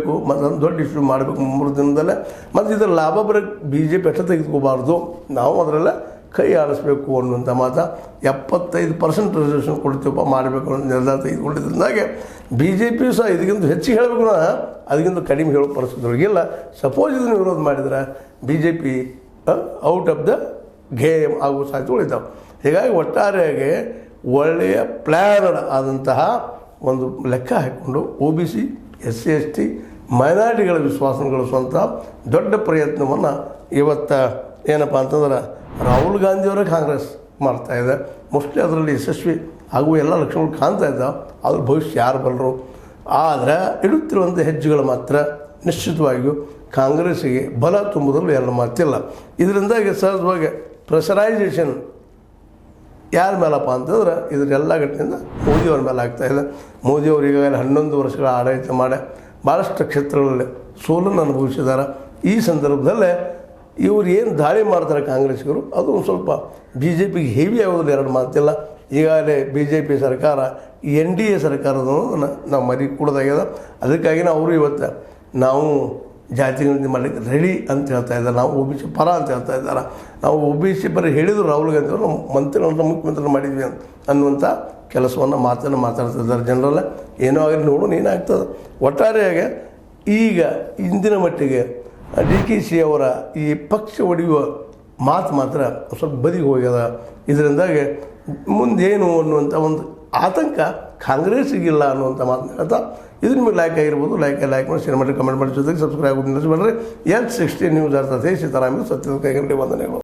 ಮಾಡಬೇಕು ಮತ್ತು ಒಂದು ದೊಡ್ಡ ಇಶ್ಯೂ ಮಾಡಬೇಕು 3 ದಿನದಲ್ಲೇ. ಮತ್ತು ಇದರ ಲಾಭ ಬರೋಕ್ಕೆ BJP ಅಷ್ಟೇ ತೆಗೆದುಕೋಬಾರ್ದು, ನಾವು ಅದರೆಲ್ಲ ಕೈ ಆಡಿಸ್ಬೇಕು ಅನ್ನುವಂಥ ಮಾತು. 75% ರಿಸರ್ವೇಷನ್ ಕೊಡ್ತೀವಪ್ಪ ಮಾಡಬೇಕು ಅನ್ನೋ ನಿರ್ಧಾರ ತೆಗೆದುಕೊಂಡಿದ್ದರಿಂದಾಗೆ BJP ಸಹ ಇದಕ್ಕಿಂತ ಹೆಚ್ಚಿಗೆ ಹೇಳಬೇಕು, ಅದಕ್ಕಿಂತ ಕಡಿಮೆ ಹೇಳೋ ಪರಿಸ್ಥಿತಿಗಳಿಗಿಲ್ಲ. ಸಪೋಸ್ ಇದನ್ನು ವಿರೋಧ ಮಾಡಿದರೆ BJP out of the game ಆಗುವ ಸಾಧ್ಯತೆಗಳು ಇದ್ದಾವೆ. ಹೀಗಾಗಿ ಒಟ್ಟಾರೆಯಾಗಿ ಒಳ್ಳೆಯ ಪ್ಲ್ಯಾನಡ್ ಆದಂತಹ ಒಂದು ಲೆಕ್ಕ ಹಾಕಿಕೊಂಡು OBC SC ST ಮೈನಾರಿಟಿಗಳ ವಿಶ್ವಾಸವನ್ನು ಗಳಿಸುವಂಥ ದೊಡ್ಡ ಪ್ರಯತ್ನವನ್ನು ಇವತ್ತು ಏನಪ್ಪ ಅಂತಂದ್ರೆ ರಾಹುಲ್ ಗಾಂಧಿಯವರೇ ಕಾಂಗ್ರೆಸ್ ಮಾಡ್ತಾಯಿದೆ. ಮೋಸ್ಟ್ಲಿ ಅದರಲ್ಲಿ ಯಶಸ್ವಿ ಆಗುವ ಎಲ್ಲ ಲಕ್ಷಣಗಳು ಕಾಣ್ತಾ ಇದ್ದಾವೆ. ಅದ್ರ ಭವಿಷ್ಯ ಯಾರು ಬಲ್ಲರು. ಆದರೆ ಇಡುತ್ತಿರುವಂಥ ಹೆಜ್ಜೆಗಳು ಮಾತ್ರ ನಿಶ್ಚಿತವಾಗಿಯೂ ಕಾಂಗ್ರೆಸ್ಸಿಗೆ ಬಲ ತುಂಬುವುದರಲ್ಲಿ ಎರಡು ಮಾತಿಲ್ಲ. ಇದರಿಂದಾಗಿ ಸಹಜವಾಗಿ ಪ್ರೆಷರೈಸೇಷನ್ ಯಾರ ಮೇಲಪ್ಪ ಅಂತಂದ್ರೆ ಇದರೆಲ್ಲ ಘಟನೆಯಿಂದ ಮೋದಿಯವ್ರ ಮೇಲೆ ಆಗ್ತಾಯಿದೆ. ಮೋದಿಯವರು ಈಗಾಗಲೇ 11 ವರ್ಷಗಳ ಆಡಳಿತ ಮಾಡಿ ಭಾಳಷ್ಟು ಕ್ಷೇತ್ರಗಳಲ್ಲಿ ಸೋಲನ್ನು ಅನುಭವಿಸಿದ್ದಾರೆ. ಈ ಸಂದರ್ಭದಲ್ಲೇ ಇವರು ಏನು ದಾಳಿ ಮಾಡ್ತಾರೆ ಕಾಂಗ್ರೆಸ್ಸಿಗರು, ಅದು ಒಂದು ಸ್ವಲ್ಪ BJPಗೆ ಹೆವಿ ಆಗೋದ್ರಲ್ಲಿ ಎರಡು ಮಾತಿಲ್ಲ. ಈಗಾಗಲೇ BJP ಸರ್ಕಾರ NDA ಸರ್ಕಾರದನ್ನು ನಾವು ಮರಿ ಕೂಡೋದಾಗ್ಯದ. ಅದಕ್ಕಾಗಿ ಅವರು ಇವತ್ತು ನಾವು ಜಾತಿಗಣತಿ ಮಾಡಲಿಕ್ಕೆ ರೆಡಿ ಅಂತ ಹೇಳ್ತಾ ಇದ್ದಾರೆ. ನಾವು OBC ಪರ ಅಂತ ಹೇಳ್ತಾ ಇದ್ದಾರೆ. ನಾವು OBC ಪರ ಹೇಳಿದ್ರು ರಾಹುಲ್ ಗಾಂಧಿ ಅವರು ಮಂತ್ರಿಗಳನ್ನ ಮುಖ್ಯಮಂತ್ರಿ ಮಾಡಿದ್ವಿ ಅನ್ನುವಂಥ ಕೆಲಸವನ್ನು ಮಾತಾಡ್ತಿದ್ದಾರೆ. ಜನರಲ್ಲ ಏನೋ ಆಗಲಿ ನೋಡೋಣ ಏನಾಗ್ತದೆ. ಒಟ್ಟಾರೆಯಾಗಿ ಈಗ ಇಂದಿನ ಮಟ್ಟಿಗೆ DKC ಅವರ ಈ ಪಕ್ಷ ಒಡೆಯುವ ಮಾತು ಮಾತ್ರ ಸ್ವಲ್ಪ ಬದಿಗೆ ಹೋಗ್ಯದ. ಇದರಿಂದಾಗಿ ಮುಂದೇನು ಅನ್ನುವಂಥ ಒಂದು ಆತಂಕ ಕಾಂಗ್ರೆಸ್ಸಿಗಿಲ್ಲ ಅನ್ನುವಂಥ ಮಾತನ್ನ ಹೇಳ್ತಾ, ಇದು ನಿಮಗೆ ಲೈಕ್ ಆಗಿರ್ಬೋದು. ಲೈಕ್ ಮಾಡಿ, ಶೇರ್ ಮಾಡಿ, ಕಮೆಂಟ್ ಮಾಡಿ, ಜೊತೆಗೆ ಸಬ್ಸ್ಕ್ರೈಬ್ ಮಾಡಿ ನಿಲ್ಲಿಸಬೇಡ್ರಿ. L60 ನ್ಯೂಸ್ ಅರ್ಥತೆ ಸೀತಾರಾಮಯ್ಯ ಸತ್ಯದ ಕೈಗಂಡಿ ವಂದನೆಗಳು.